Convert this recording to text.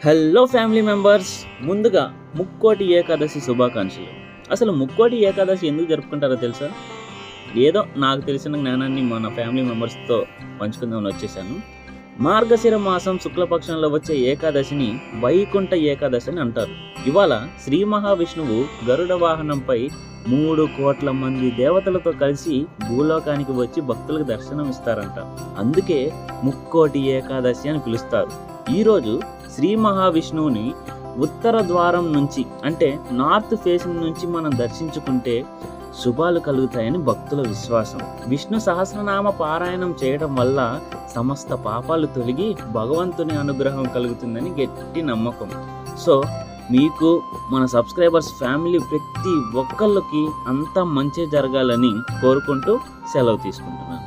Hello family members, ముందుగా ముక్కోటి ఏకాదశి శుభాకాంక్షలు. అసలు ముక్కోటి ఏకాదశి ఎందుకు జరుపుకుంటారో తెలుసా? ఏదో నాకు తెలిసిన జ్ఞానాన్ని మన ఫ్యామిలీ మెంబర్స్తో పంచుకుందామని వచ్చేసాను. మార్గశిర మాసం శుక్లపక్షంలో వచ్చే ఏకాదశిని వైకుంఠ ఏకాదశి అని అంటారు. ఇవాళ శ్రీ మహావిష్ణువు గరుడ వాహనంపై 3 కోట్ల మంది దేవతలతో కలిసి భూలోకానికి వచ్చి భక్తులకు దర్శనం ఇస్తారంట. అందుకే ముక్కోటి ఏకాదశి అని పిలుస్తారు. ఈరోజు శ్రీ మహావిష్ణువుని ఉత్తర ద్వారం నుంచి, అంటే నార్త్ ఫేసింగ్ నుంచి మనం దర్శించుకుంటే శుభాలు కలుగుతాయని భక్తుల విశ్వాసం. విష్ణు సహస్రనామ పారాయణం చేయడం వల్ల సమస్త పాపాలు తొలగి భగవంతుని అనుగ్రహం కలుగుతుందని గట్టి నమ్మకం. సో మీకు, మన సబ్స్క్రైబర్స్ ఫ్యామిలీ ప్రతి ఒక్కళ్ళకి అంతా మంచి జరగాలని కోరుకుంటూ సెలవు తీసుకుంటున్నాను.